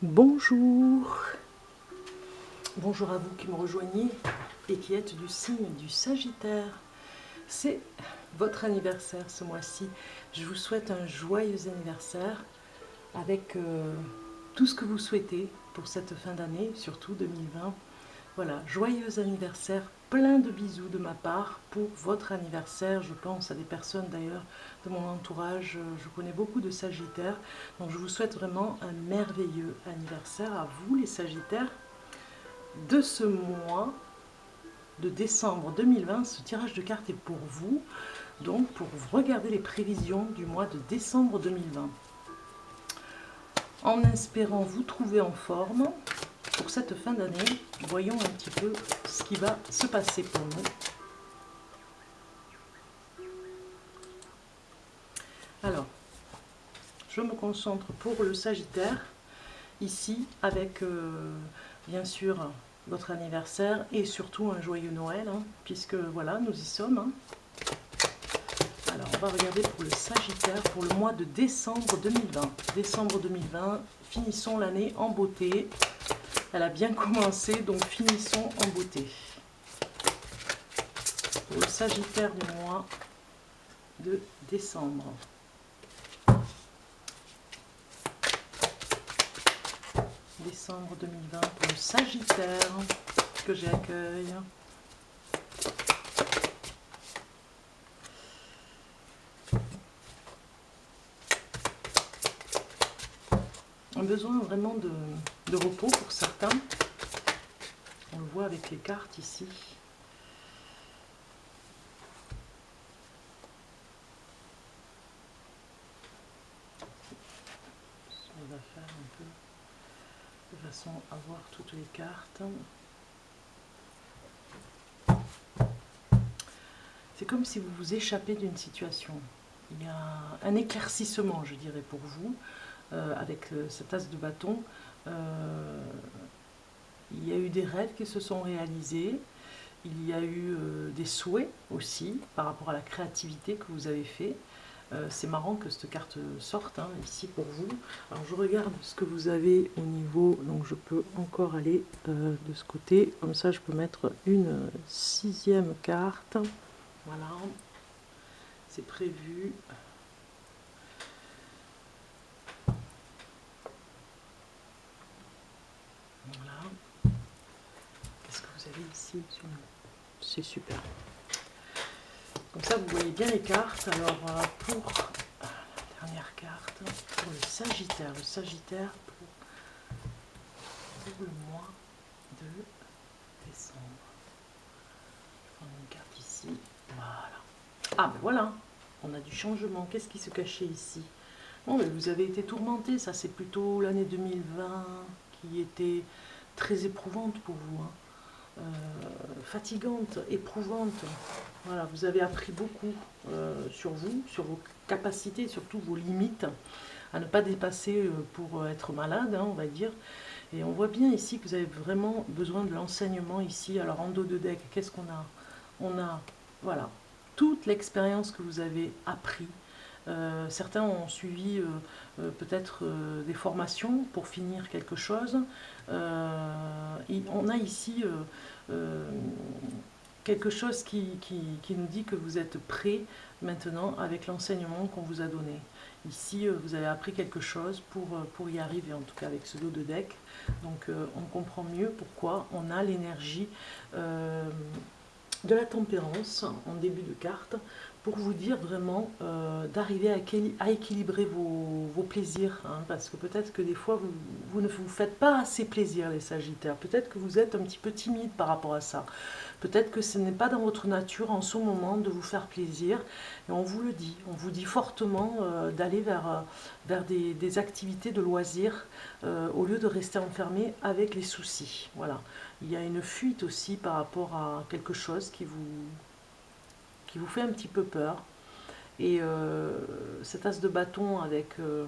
Bonjour, bonjour à vous qui me rejoignez et qui êtes du signe du Sagittaire. C'est votre anniversaire ce mois-ci. Je vous souhaite un joyeux anniversaire avec tout ce que vous souhaitez pour cette fin d'année, surtout 2020. Voilà, joyeux anniversaire, plein de bisous de ma part pour votre anniversaire. Je pense à des personnes d'ailleurs de mon entourage, je connais beaucoup de Sagittaires, donc je vous souhaite vraiment un merveilleux anniversaire à vous les Sagittaires. De ce mois de décembre 2020, ce tirage de cartes est pour vous, donc pour regarder les prévisions du mois de décembre 2020. En espérant vous trouver en forme pour cette fin d'année, voyons un petit peu ce qui va se passer pour nous. Alors, je me concentre pour le Sagittaire, ici avec bien sûr votre anniversaire et surtout un joyeux Noël, hein, puisque voilà, nous y sommes. Hein. Alors, on va regarder pour le Sagittaire pour le mois de décembre 2020. Décembre 2020, finissons l'année en beauté. Elle a bien commencé, donc finissons en beauté. Pour le Sagittaire du mois de décembre. Décembre 2020 pour le Sagittaire que j'accueille. Un besoin vraiment de repos pour certains. On le voit avec les cartes ici. On va faire un peu de façon à voir toutes les cartes. C'est comme si vous vous échappez d'une situation. Il y a un éclaircissement, je dirais, pour vous, avec cette as de bâton. Il y a eu des rêves qui se sont réalisés. Il y a eu des souhaits aussi par rapport à la créativité que vous avez fait. C'est marrant que cette carte sorte hein, ici pour vous. Alors je regarde ce que vous avez au niveau, donc je peux encore aller de ce côté. Comme ça je peux mettre une 6e carte. Voilà, c'est prévu. Voilà. Qu'est-ce que vous avez ici? C'est super. Comme ça, vous voyez bien les cartes. Alors, pour la dernière carte, pour le Sagittaire pour le mois de décembre. Je prends une carte ici. Voilà. Ah, ben voilà, on a du changement. Qu'est-ce qui se cachait ici? Bon, mais vous avez été tourmenté. Ça, c'est plutôt l'année 2020 qui était très éprouvante pour vous. Hein. Fatigante, éprouvante. Voilà, vous avez appris beaucoup sur vous, sur vos capacités, surtout vos limites, à ne pas dépasser pour être malade, hein, on va dire. Et on voit bien ici que vous avez vraiment besoin de l'enseignement ici. Alors en dos de deck, qu'est-ce qu'on a? On a, voilà, toute l'expérience que vous avez appris. Certains ont suivi peut-être des formations pour finir quelque chose. On a ici quelque chose qui nous dit que vous êtes prêt maintenant avec l'enseignement qu'on vous a donné. Ici, vous avez appris quelque chose pour y arriver, en tout cas avec ce dos de deck. Donc, on comprend mieux pourquoi on a l'énergie de la tempérance en début de carte pour vous dire vraiment d'arriver à équilibrer vos plaisirs. Hein, parce que peut-être que des fois, vous ne vous faites pas assez plaisir, les Sagittaires. Peut-être que vous êtes un petit peu timide par rapport à ça. Peut-être que ce n'est pas dans votre nature en ce moment de vous faire plaisir. Et on vous le dit. On vous dit fortement d'aller vers des activités de loisirs au lieu de rester enfermé avec les soucis. Voilà. Il y a une fuite aussi par rapport à quelque chose qui vous fait un petit peu peur. Et cet as de bâton avec le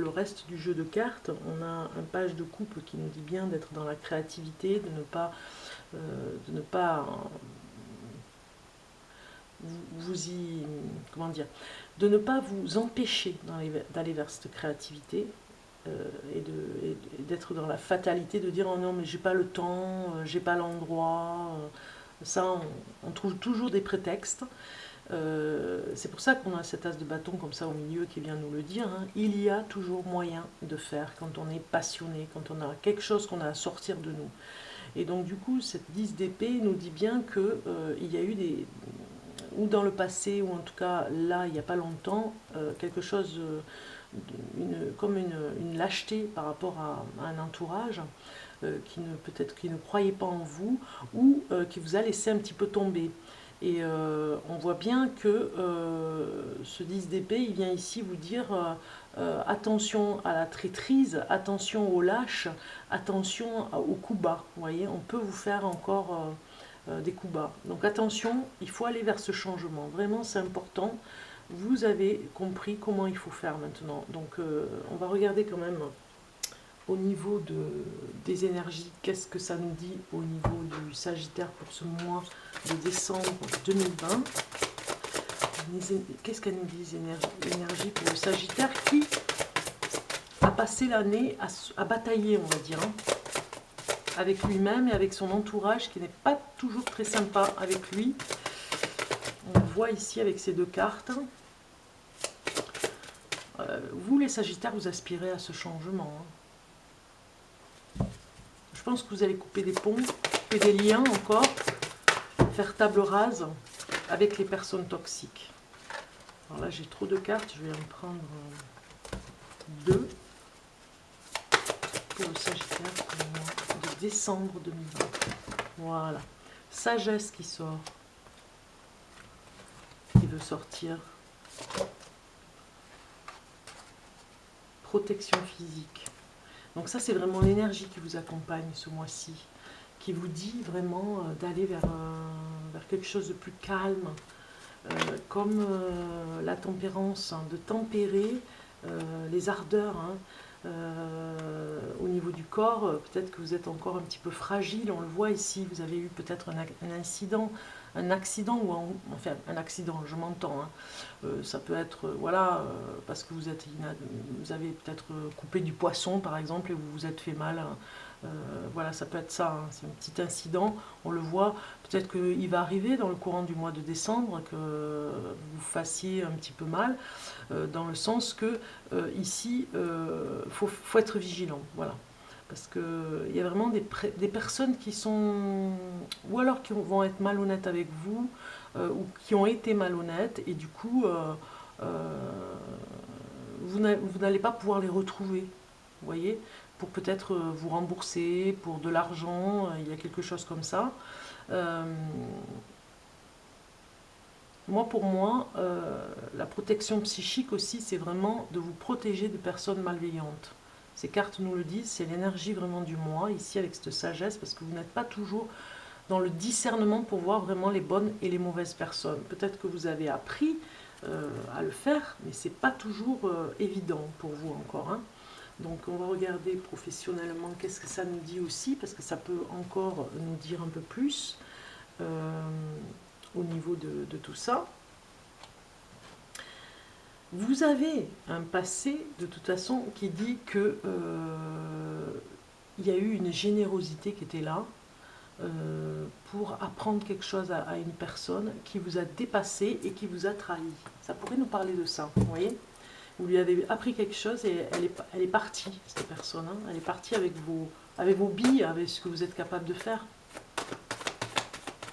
reste du jeu de cartes, on a un page de coupe qui nous dit bien d'être dans la créativité, de ne pas vous comment dire, de ne pas vous empêcher d'aller vers cette créativité. et d'être dans la fatalité de dire oh non mais j'ai pas le temps, j'ai pas l'endroit. Ça, on trouve toujours des prétextes. C'est pour ça qu'on a cet as de bâton comme ça au milieu qui vient nous le dire. Hein. Il y a toujours moyen de faire quand on est passionné, quand on a quelque chose qu'on a à sortir de nous. Et donc du coup, cette 10 d'épée nous dit bien que il y a eu des, ou dans le passé, ou en tout cas là, il n'y a pas longtemps, quelque chose, comme une lâcheté par rapport à un entourage peut-être qui ne croyait pas en vous, ou qui vous a laissé un petit peu tomber. Et on voit bien que ce 10 d'épée, il vient ici vous dire attention à la traîtrise, attention au lâche, attention aux coups bas. Vous voyez, on peut vous faire encore des coups bas. Donc attention, il faut aller vers ce changement. Vraiment, c'est important. Vous avez compris comment il faut faire maintenant. Donc on va regarder quand même au niveau des énergies, qu'est-ce que ça nous dit au niveau du Sagittaire pour ce mois de décembre 2020. Qu'est-ce qu'elle nous dit, les énergies pour le Sagittaire qui a passé l'année à batailler, on va dire, hein, avec lui-même et avec son entourage qui n'est pas toujours très sympa avec lui. On le voit ici avec ces deux cartes. Vous, les Sagittaires, vous aspirez à ce changement. Hein. Je pense que vous allez couper des ponts, couper des liens encore, faire table rase avec les personnes toxiques. Alors là, j'ai trop de cartes, je vais en prendre deux pour le Sagittaire pour le mois de décembre 2020. Voilà. Sagesse qui sort, qui veut sortir. Protection physique. Donc ça, c'est vraiment l'énergie qui vous accompagne ce mois-ci, qui vous dit vraiment d'aller vers quelque chose de plus calme, comme la tempérance, hein, de tempérer les ardeurs. Hein, au niveau du corps, peut-être que vous êtes encore un petit peu fragile, on le voit ici, vous avez eu peut-être un accident, ou enfin un accident, je m'entends, hein. Ça peut être, voilà, parce que vous avez peut-être coupé du poisson par exemple et vous vous êtes fait mal, hein. Voilà, ça peut être ça, hein. C'est un petit incident, on le voit, peut-être qu'il va arriver dans le courant du mois de décembre que vous fassiez un petit peu mal, dans le sens que ici, faut être vigilant, voilà. Parce qu'il y a vraiment des personnes qui sont, ou alors qui vont être malhonnêtes avec vous, ou qui ont été malhonnêtes, et du coup, vous n'allez pas pouvoir les retrouver, vous voyez, pour peut-être vous rembourser, pour de l'argent, il y a quelque chose comme ça. Pour moi, la protection psychique aussi, c'est vraiment de vous protéger de personnes malveillantes. Ces cartes nous le disent, c'est l'énergie vraiment du mois, ici avec cette sagesse, parce que vous n'êtes pas toujours dans le discernement pour voir vraiment les bonnes et les mauvaises personnes. Peut-être que vous avez appris à le faire, mais ce n'est pas toujours évident pour vous encore. Hein. Donc on va regarder professionnellement qu'est-ce que ça nous dit aussi, parce que ça peut encore nous dire un peu plus au niveau de tout ça. Vous avez un passé, de toute façon, qui dit que il y a eu une générosité qui était là pour apprendre quelque chose à une personne qui vous a dépassé et qui vous a trahi. Ça pourrait nous parler de ça, vous voyez? Vous lui avez appris quelque chose et elle est partie, cette personne. Hein. Elle est partie avec vos billes, avec ce que vous êtes capable de faire.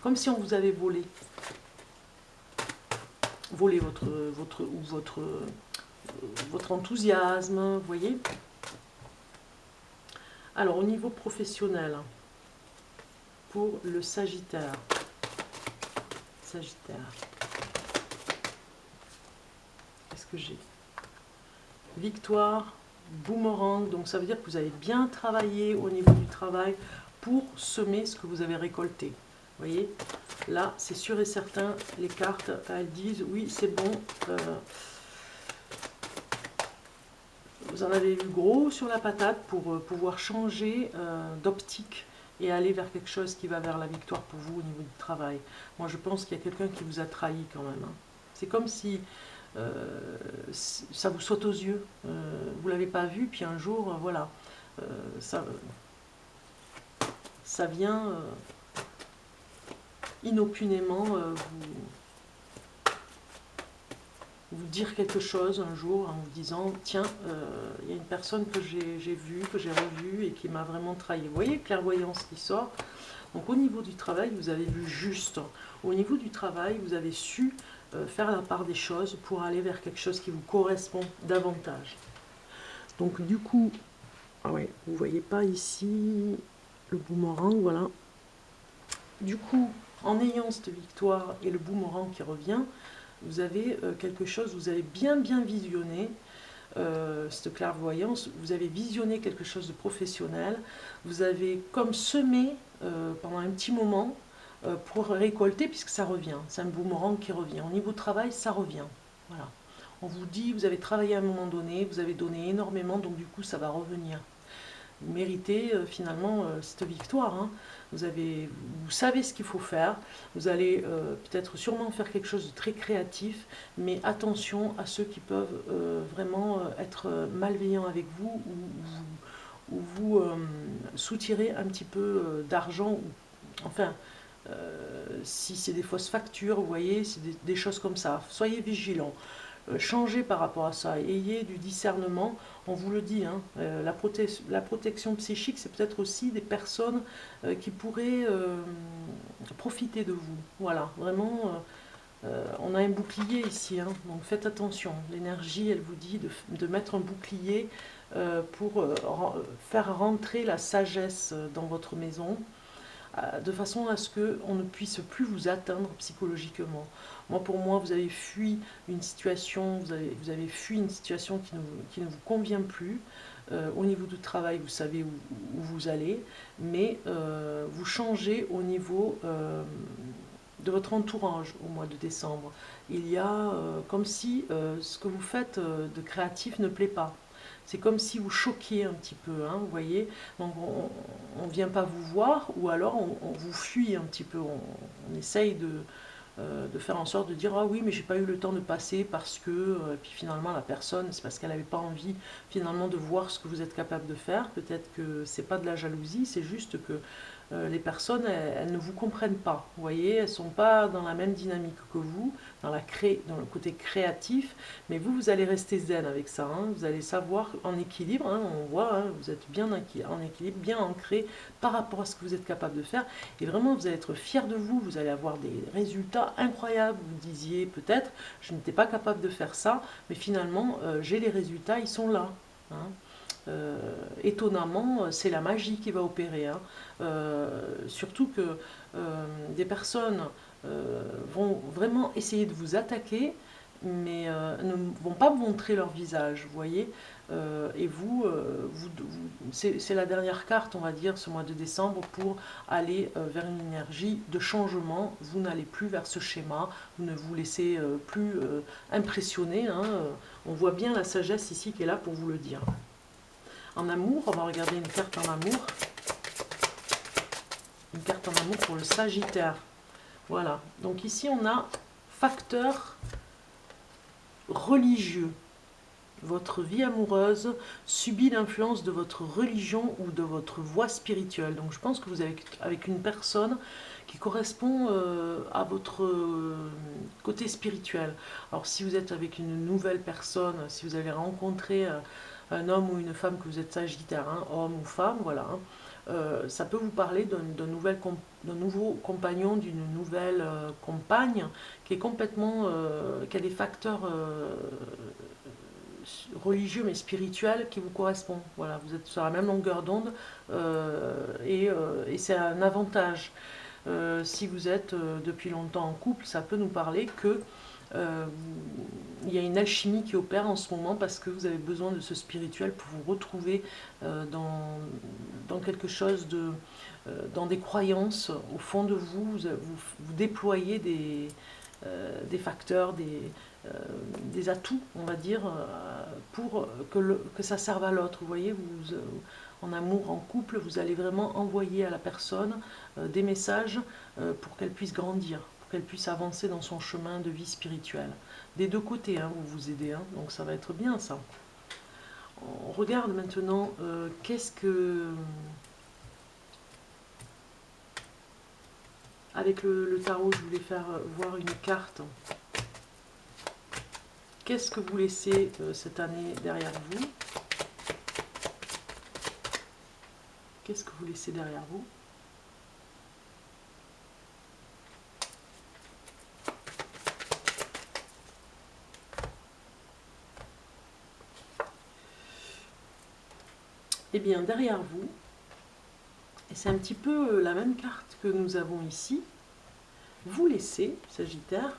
Comme si on vous avait volé. Voler votre enthousiasme, vous voyez. Alors au niveau professionnel, pour le Sagittaire, qu'est-ce que j'ai? Victoire, boomerang, donc ça veut dire que vous avez bien travaillé au niveau du travail pour semer ce que vous avez récolté. Vous voyez, là c'est sûr et certain, les cartes elles disent oui c'est bon, vous en avez eu gros sur la patate pour pouvoir changer d'optique et aller vers quelque chose qui va vers la victoire pour vous au niveau du travail. Moi je pense qu'il y a quelqu'un qui vous a trahi quand même. Hein. C'est comme si ça vous saute aux yeux. Vous ne l'avez pas vu, puis un jour, voilà, ça, ça vient inopinément vous dire quelque chose un jour en vous disant tiens, il y a une personne que j'ai vue, que j'ai revue et qui m'a vraiment trahi. Vous voyez, clairvoyance qui sort. Donc au niveau du travail, vous avez vu juste. Au niveau du travail, vous avez su faire la part des choses pour aller vers quelque chose qui vous correspond davantage. Donc du coup, ah ouais, vous voyez pas ici le boomerang, voilà. Du coup, en ayant cette victoire et le boomerang qui revient, vous avez quelque chose, vous avez bien visionné cette clairvoyance, vous avez visionné quelque chose de professionnel, vous avez comme semé pendant un petit moment pour récolter, puisque ça revient, c'est un boomerang qui revient. Au niveau travail, ça revient. Voilà. On vous dit, vous avez travaillé à un moment donné, vous avez donné énormément, donc du coup ça va revenir. Vous méritez finalement cette victoire. Hein. Vous savez ce qu'il faut faire. Vous allez peut-être sûrement faire quelque chose de très créatif, mais attention à ceux qui peuvent vraiment être malveillants avec vous ou vous soutirer un petit peu d'argent. Enfin, si c'est des fausses factures, vous voyez, c'est des choses comme ça. Soyez vigilants. Changez par rapport à ça, ayez du discernement, on vous le dit, hein, la protection psychique, c'est peut-être aussi des personnes qui pourraient profiter de vous. Voilà, vraiment, on a un bouclier ici, hein, donc faites attention. L'énergie, elle vous dit de mettre un bouclier pour faire rentrer la sagesse dans votre maison, de façon à ce qu'on ne puisse plus vous atteindre psychologiquement. Pour moi, vous avez fui une situation, vous avez fui une situation qui ne vous convient plus. Au niveau du travail, vous savez où vous allez, mais vous changez au niveau de votre entourage au mois de décembre. Il y a comme si ce que vous faites de créatif ne plaît pas. C'est comme si vous choquiez un petit peu, hein, vous voyez. Donc on ne vient pas vous voir, ou alors on vous fuit un petit peu. On essaye de faire en sorte de dire ah oui mais j'ai pas eu le temps de passer parce que puis finalement la personne c'est parce qu'elle n'avait pas envie finalement de voir ce que vous êtes capable de faire. Peut-être que c'est pas de la jalousie, c'est juste que les personnes, elles ne vous comprennent pas. Vous voyez, elles ne sont pas dans la même dynamique que vous, dans le côté créatif, mais vous allez rester zen avec ça. Hein. Vous allez savoir en équilibre, hein, on voit, hein, vous êtes bien en équilibre, bien ancré par rapport à ce que vous êtes capable de faire. Et vraiment, vous allez être fier de vous, vous allez avoir des résultats incroyables. Vous disiez peut-être, je n'étais pas capable de faire ça, mais finalement, j'ai les résultats, ils sont là. Hein. Étonnamment, c'est la magie qui va opérer. Hein. Surtout que des personnes vont vraiment essayer de vous attaquer, mais ne vont pas montrer leur visage, vous voyez. Et c'est la dernière carte, on va dire, ce mois de décembre, pour aller vers une énergie de changement. Vous n'allez plus vers ce schéma, vous ne vous laissez plus impressionner. Hein. On voit bien la sagesse ici qui est là pour vous le dire. En amour, on va regarder une carte en amour. Une carte en amour pour le Sagittaire. Voilà. Donc ici, on a facteur religieux. Votre vie amoureuse subit l'influence de votre religion ou de votre voie spirituelle. Donc je pense que vous êtes avec une personne qui correspond à votre côté spirituel. Alors si vous êtes avec une nouvelle personne, si vous avez rencontré un homme ou une femme, que vous êtes Sagittaire, hein, homme ou femme, voilà, hein, ça peut vous parler d'un nouveau compagnon, d'une nouvelle compagne qui est complètement, qui a des facteurs religieux mais spirituels qui vous correspondent. Voilà, vous êtes sur la même longueur d'onde et c'est un avantage. Si vous êtes depuis longtemps en couple, ça peut nous parler que il y a une alchimie qui opère en ce moment parce que vous avez besoin de ce spirituel pour vous retrouver dans quelque chose de dans des croyances au fond de vous. Vous déployez des facteurs, des atouts, on va dire, pour que ça serve à l'autre. Vous voyez, en amour, en couple, vous allez vraiment envoyer à la personne des messages pour qu'elle puisse grandir, pour qu'elle puisse avancer dans son chemin de vie spirituelle. des deux côtés, hein, vous vous aidez, hein, donc ça va être bien ça. On regarde maintenant, qu'est-ce que... Avec le tarot, je voulais faire voir une carte. Qu'est-ce que vous laissez cette année derrière vous? Qu'est-ce que vous laissez derrière vous? Eh bien, derrière vous, et c'est un petit peu la même carte que nous avons ici, vous laissez, Sagittaire,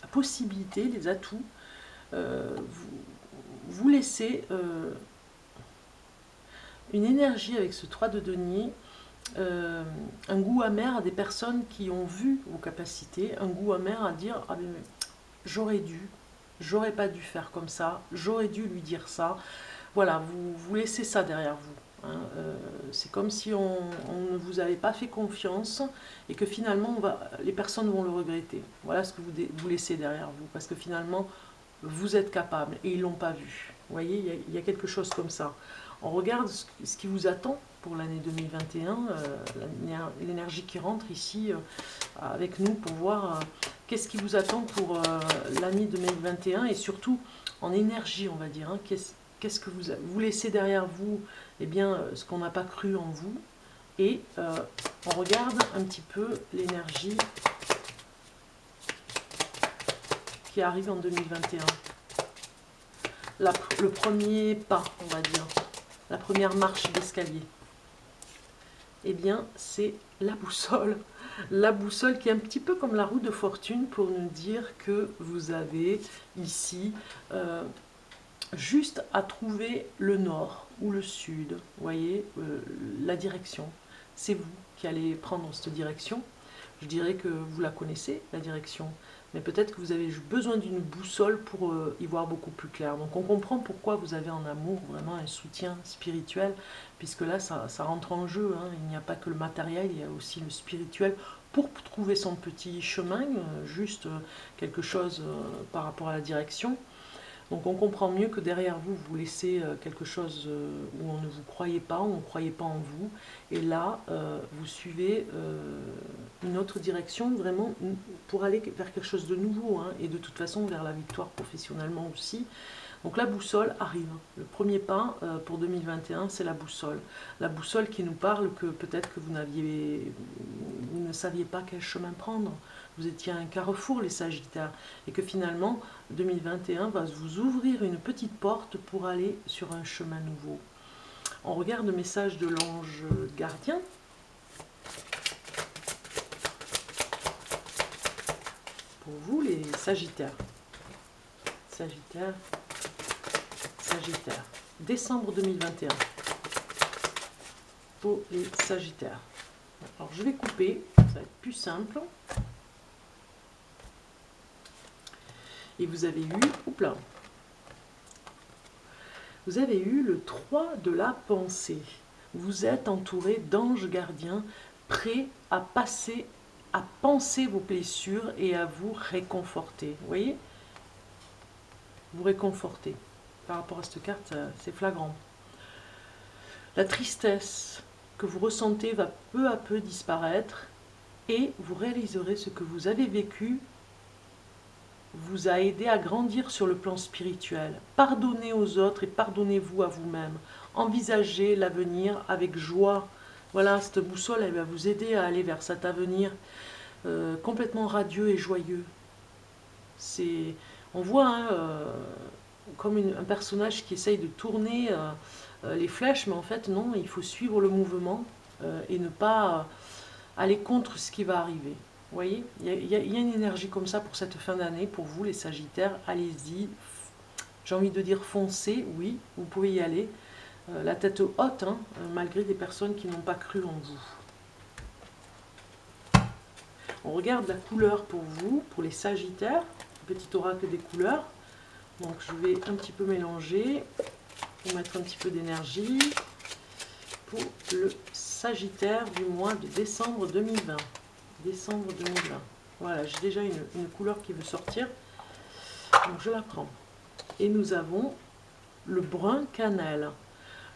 la possibilité, les atouts, vous laissez une énergie avec ce 3 de denier, un goût amer à des personnes qui ont vu vos capacités, un goût amer à dire ah, mais j'aurais dû, j'aurais pas dû faire comme ça, j'aurais dû lui dire ça. Voilà, vous laissez ça derrière vous. Hein. C'est comme si on ne vous avait pas fait confiance et que finalement les personnes vont le regretter. Voilà ce que vous laissez derrière vous, parce que finalement vous êtes capable et ils ne l'ont pas vu. Vous voyez, il y a quelque chose comme ça. On regarde ce qui vous attend pour l'année 2021, l'énergie qui rentre ici avec nous pour voir qu'est-ce qui vous attend pour l'année 2021 et surtout en énergie, on va dire. Hein, qu'est-ce que vous laissez derrière vous? Eh bien, ce qu'on n'a pas cru en vous. Et on regarde un petit peu l'énergie qui arrive en 2021. Le premier pas, on va dire, la première marche d'escalier. Eh bien, c'est la boussole. La boussole qui est un petit peu comme la roue de fortune pour nous dire que vous avez ici juste à trouver le nord ou le sud. Vous voyez, la direction. C'est vous qui allez prendre cette direction. Je dirais que vous la connaissez, la direction. Mais peut-être que vous avez besoin d'une boussole pour y voir beaucoup plus clair. Donc on comprend pourquoi vous avez en amour vraiment un soutien spirituel, puisque là ça rentre en jeu. Hein. Il n'y a pas que le matériel, il y a aussi le spirituel pour trouver son petit chemin, juste quelque chose par rapport à la direction. Donc on comprend mieux que derrière vous, vous laissez quelque chose où on ne vous croyait pas, on ne croyait pas en vous. Et là, vous suivez une autre direction, vraiment pour aller vers quelque chose de nouveau, hein, et de toute façon vers la victoire professionnellement aussi. Donc la boussole arrive. Le premier pas pour 2021, c'est la boussole. La boussole qui nous parle que peut-être que vous ne saviez pas quel chemin prendre. Vous étiez à un carrefour, les Sagittaires, et que finalement, 2021 va vous ouvrir une petite porte pour aller sur un chemin nouveau. On regarde le message de l'ange gardien. Pour vous, les Sagittaires. Sagittaire. Sagittaire. Décembre 2021. Pour les Sagittaires. Alors, je vais couper, ça va être plus simple. Et vous avez eu, vous avez eu le 3 de la pensée. Vous êtes entouré d'anges gardiens, prêts à penser vos blessures et à vous réconforter. Vous voyez? Vous réconforter. Par rapport à cette carte, c'est flagrant. La tristesse que vous ressentez va peu à peu disparaître et vous réaliserez ce que vous avez vécu vous a aidé à grandir sur le plan spirituel. Pardonnez aux autres et pardonnez-vous à vous-même. Envisagez l'avenir avec joie. Voilà, cette boussole, elle va vous aider à aller vers cet avenir complètement radieux et joyeux. On voit hein, comme un personnage qui essaye de tourner les flèches, mais en fait non, il faut suivre le mouvement et ne pas aller contre ce qui va arriver. Vous voyez, il y a une énergie comme ça pour cette fin d'année, pour vous les Sagittaires, allez-y, j'ai envie de dire foncez, oui, vous pouvez y aller, la tête haute, hein, malgré des personnes qui n'ont pas cru en vous. On regarde la couleur pour vous, pour les Sagittaires, petit oracle des couleurs, donc je vais un petit peu mélanger, pour mettre un petit peu d'énergie, pour le Sagittaire du mois de décembre 2020. Décembre 2020. Voilà, j'ai déjà une couleur qui veut sortir. Donc je la prends. Et nous avons le brun cannelle.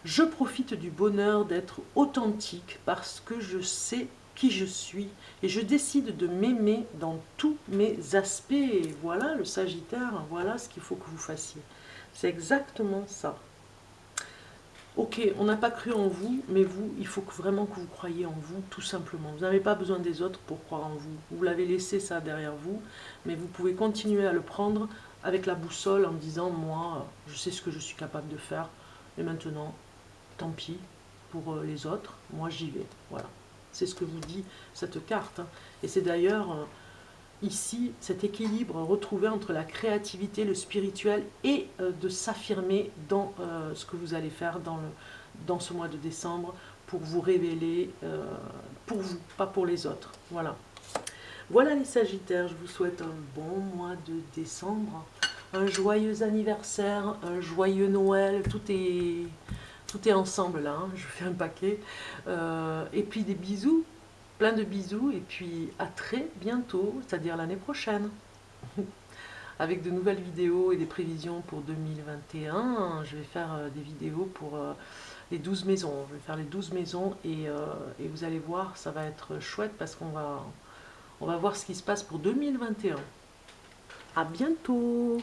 Je profite du bonheur d'être authentique parce que je sais qui je suis et je décide de m'aimer dans tous mes aspects. Et voilà le Sagittaire, voilà ce qu'il faut que vous fassiez. C'est exactement ça. Ok, on n'a pas cru en vous, mais vous, il faut vraiment que vous croyiez en vous, tout simplement. Vous n'avez pas besoin des autres pour croire en vous. Vous l'avez laissé ça derrière vous, mais vous pouvez continuer à le prendre avec la boussole en disant, moi, je sais ce que je suis capable de faire, et maintenant, tant pis pour les autres, moi j'y vais. Voilà. C'est ce que vous dit cette carte, hein. Et c'est d'ailleurs ici cet équilibre retrouvé entre la créativité, le spirituel et de s'affirmer dans ce que vous allez faire dans ce mois de décembre pour vous révéler pour vous, pas pour les autres. Voilà. Voilà les Sagittaires, je vous souhaite un bon mois de décembre, un joyeux anniversaire, un joyeux Noël, tout est ensemble là, hein, je fais un paquet. Et puis des bisous, plein de bisous, et puis à très bientôt, c'est-à-dire l'année prochaine, avec de nouvelles vidéos et des prévisions pour 2021. Je vais faire des vidéos pour les 12 maisons. Je vais faire les 12 maisons et vous allez voir, ça va être chouette parce on va voir ce qui se passe pour 2021. À bientôt!